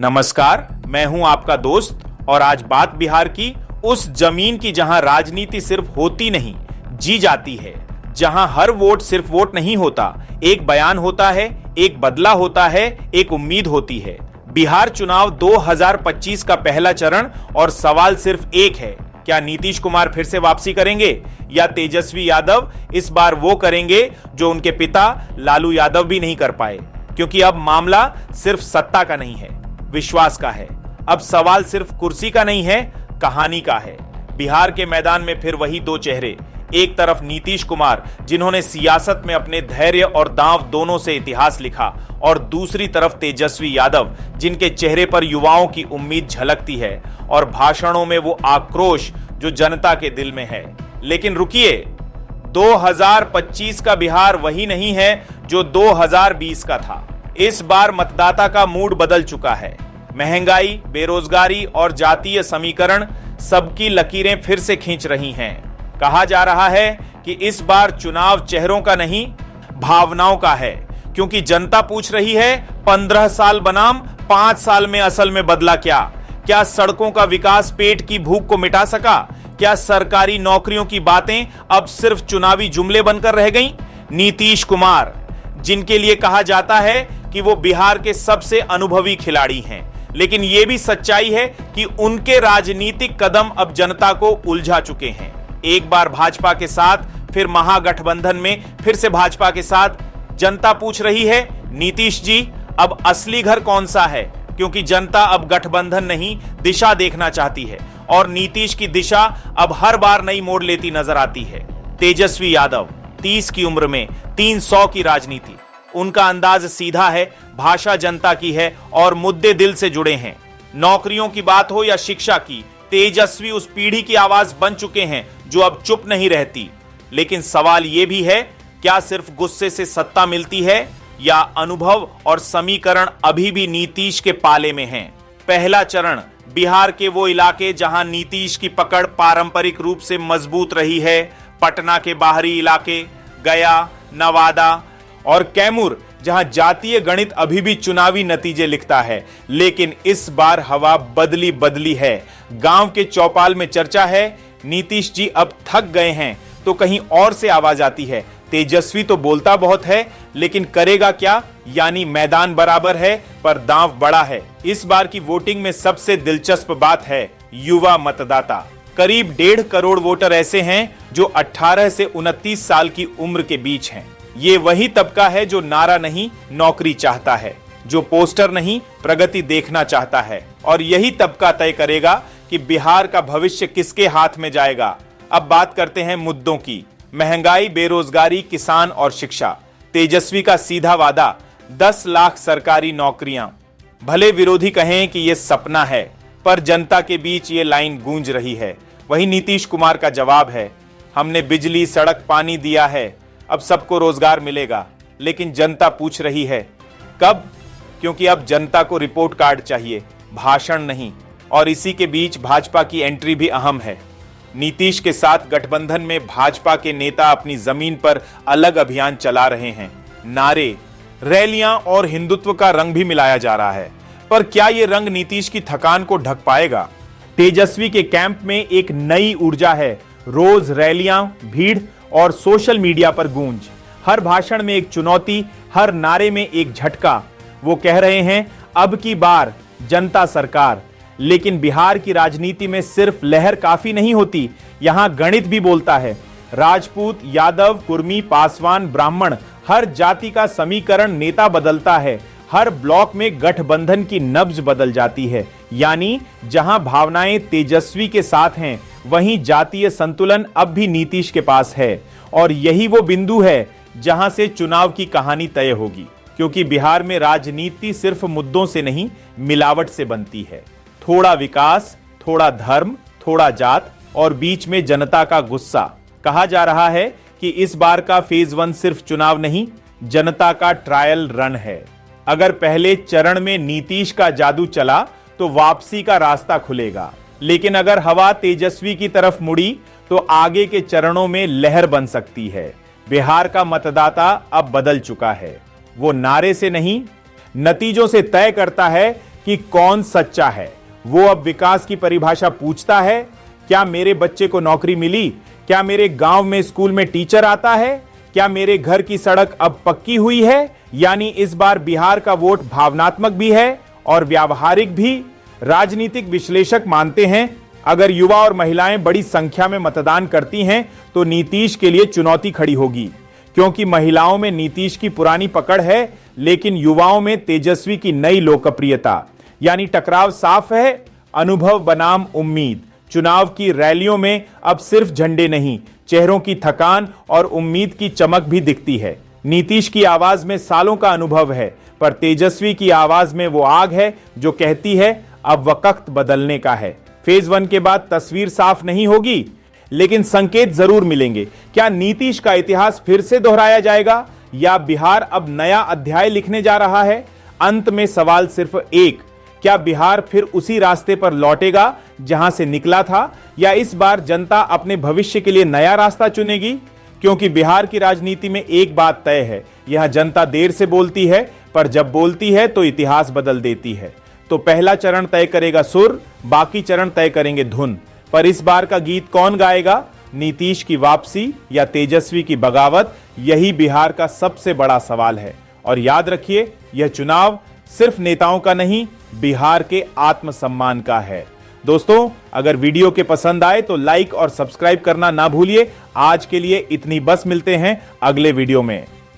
नमस्कार, मैं हूं आपका दोस्त और आज बात बिहार की, उस जमीन की जहां राजनीति सिर्फ होती नहीं, जी जाती है। जहां हर वोट सिर्फ वोट नहीं होता, एक बयान होता है, एक बदला होता है, एक उम्मीद होती है। बिहार चुनाव 2025 का पहला चरण और सवाल सिर्फ एक है, क्या नीतीश कुमार फिर से वापसी करेंगे या तेजस्वी यादव इस बार वो करेंगे जो उनके पिता लालू यादव भी नहीं कर पाए। क्योंकि अब मामला सिर्फ सत्ता का नहीं है, विश्वास का है। अब सवाल सिर्फ कुर्सी का नहीं है, कहानी का है। बिहार के मैदान में फिर वही दो चेहरे, एक तरफ नीतीश कुमार जिन्होंने सियासत में अपने धैर्य और दांव दोनों से इतिहास लिखा, और दूसरी तरफ तेजस्वी यादव जिनके चेहरे पर युवाओं की उम्मीद झलकती है और भाषणों में वो आक्रोश जो जनता के दिल में है। लेकिन रुकिए, 2025 का बिहार वही नहीं है जो 2020 का था। इस बार मतदाता का मूड बदल चुका है। महंगाई, बेरोजगारी और जातीय समीकरण सबकी लकीरें फिर से खींच रही हैं। कहा जा रहा है कि इस बार चुनाव चेहरों का नहीं, भावनाओं का है। क्योंकि जनता पूछ रही है, 15 साल बनाम 5 साल में असल में बदला क्या? क्या सड़कों का विकास पेट की भूख को मिटा सका? क्या सरकारी नौकरियों की बातें अब सिर्फ चुनावी जुमले बनकर रह गईं? नीतीश कुमार, जिनके लिए कहा जाता है कि वो बिहार के सबसे अनुभवी खिलाड़ी हैं, लेकिन यह भी सच्चाई है कि उनके राजनीतिक कदम अब जनता को उलझा चुके हैं। एक बार भाजपा के साथ, फिर महागठबंधन में, फिर से भाजपा के साथ। जनता पूछ रही है, नीतीश जी अब असली घर कौन सा है? क्योंकि जनता अब गठबंधन नहीं, दिशा देखना चाहती है, और नीतीश की दिशा अब हर बार नई मोड़ लेती नजर आती है। तेजस्वी यादव 30 की उम्र में 300 की राजनीति, उनका अंदाज सीधा है, भाषा जनता की है और मुद्दे दिल से जुड़े हैं। नौकरियों की बात हो या शिक्षा की, तेजस्वी उस पीढ़ी की आवाज बन चुके हैं जो अब चुप नहीं रहती। लेकिन सवाल यह भी है, क्या सिर्फ गुस्से से सत्ता मिलती है या अनुभव और समीकरण अभी भी नीतीश के पाले में हैं? पहला चरण, बिहार के वो इलाके जहां नीतीश की पकड़ पारंपरिक रूप से मजबूत रही है। पटना के बाहरी इलाके, गया, नवादा और कैमूर, जहां जातीय गणित अभी भी चुनावी नतीजे लिखता है। लेकिन इस बार हवा बदली है। गांव के चौपाल में चर्चा है, नीतीश जी अब थक गए हैं, तो कहीं और से आवाज आती है, तेजस्वी तो बोलता बहुत है लेकिन करेगा क्या? यानी मैदान बराबर है पर दांव बड़ा है। इस बार की वोटिंग में सबसे दिलचस्प बात है युवा मतदाता। करीब 1.5 करोड़ वोटर ऐसे हैं जो 18 से 29 साल की उम्र के बीच हैं। ये वही तबका है जो नारा नहीं, नौकरी चाहता है, जो पोस्टर नहीं, प्रगति देखना चाहता है। और यही तबका तय करेगा कि बिहार का भविष्य किसके हाथ में जाएगा। अब बात करते हैं मुद्दों की। महंगाई, बेरोजगारी, किसान और शिक्षा। तेजस्वी का सीधा वादा 10 लाख सरकारी नौकरियां। भले विरोधी कहें कि यह सपना है, पर जनता के बीच ये लाइन गूंज रही है। वही नीतीश कुमार का जवाब है, हमने बिजली, सड़क, पानी दिया है, अब सबको रोजगार मिलेगा। लेकिन जनता पूछ रही है, कब? क्योंकि अब जनता को रिपोर्ट कार्ड चाहिए, भाषण नहीं। और इसी के बीच भाजपा की एंट्री भी अहम है। नीतीश के साथ गठबंधन में भाजपा के नेता अपनी जमीन पर अलग अभियान चला रहे हैं। नारे, रैलियां और हिंदुत्व का रंग भी मिलाया जा रहा है। पर क्या यह रंग नीतीश की थकान को ढक पाएगा? तेजस्वी के कैंप में एक नई ऊर्जा है। रोज रैलियां, भीड़ और सोशल मीडिया पर गूंज। हर भाषण में एक चुनौती, हर नारे में एक झटका। वो कह रहे हैं, अब की बार जनता सरकार। लेकिन बिहार की राजनीति में सिर्फ लहर काफी नहीं होती, यहां गणित भी बोलता है। राजपूत, यादव, कुर्मी, पासवान, ब्राह्मण, हर जाति का समीकरण नेता बदलता है। हर ब्लॉक में गठबंधन की नब्ज बदल जाती है। यानी जहां भावनाएं तेजस्वी के साथ हैं, वहीं जातीय संतुलन अब भी नीतीश के पास है। और यही वो बिंदु है जहां से चुनाव की कहानी तय होगी। क्योंकि बिहार में राजनीति सिर्फ मुद्दों से नहीं, मिलावट से बनती है। थोड़ा विकास, थोड़ा धर्म, थोड़ा जात और बीच में जनता का गुस्सा। कहा जा रहा है कि इस बार का फेज 1 सिर्फ चुनाव नहीं, जनता का ट्रायल रन है। अगर पहले चरण में नीतीश का जादू चला तो वापसी का रास्ता खुलेगा। लेकिन अगर हवा तेजस्वी की तरफ मुड़ी तो आगे के चरणों में लहर बन सकती है। बिहार का मतदाता अब बदल चुका है। वो नारे से नहीं, नतीजों से तय करता है कि कौन सच्चा है। वो अब विकास की परिभाषा पूछता है, क्या मेरे बच्चे को नौकरी मिली? क्या मेरे गांव में स्कूल में टीचर आता है? क्या मेरे घर की सड़क अब पक्की हुई है? यानी इस बार बिहार का वोट भावनात्मक भी है और व्यावहारिक भी। राजनीतिक विश्लेषक मानते हैं अगर युवा और महिलाएं बड़ी संख्या में मतदान करती हैं तो नीतीश के लिए चुनौती खड़ी होगी, क्योंकि महिलाओं में नीतीश की पुरानी पकड़ है लेकिन युवाओं में तेजस्वी की नई लोकप्रियता। यानी टकराव साफ है, अनुभव बनाम उम्मीद। चुनाव की रैलियों में अब सिर्फ झंडे नहीं, चेहरों की थकान और उम्मीद की चमक भी दिखती है। नीतीश की आवाज में सालों का अनुभव है, पर तेजस्वी की आवाज में वो आग है जो कहती है अब वक्त बदलने का है। फेज 1 के बाद तस्वीर साफ नहीं होगी, लेकिन संकेत जरूर मिलेंगे। क्या नीतीश का इतिहास फिर से दोहराया जाएगा या बिहार अब नया अध्याय लिखने जा रहा है? अंत में सवाल सिर्फ एक, क्या बिहार फिर उसी रास्ते पर लौटेगा जहां से निकला था, या इस बार जनता अपने भविष्य के लिए नया रास्ता चुनेगी? क्योंकि बिहार की राजनीति में एक बात तय है, यह जनता देर से बोलती है, पर जब बोलती है तो इतिहास बदल देती है। तो पहला चरण तय करेगा सुर, बाकी चरण तय करेंगे धुन। पर इस बार का गीत कौन गाएगा? नीतीश की वापसी या तेजस्वी की बगावत? यही बिहार का सबसे बड़ा सवाल है। और याद रखिए, यह चुनाव सिर्फ नेताओं का नहीं, बिहार के आत्मसम्मान का है। दोस्तों, अगर वीडियो के पसंद आए तो लाइक और सब्सक्राइब करना ना भूलिए। आज के लिए इतनी बस, मिलते हैं अगले वीडियो में।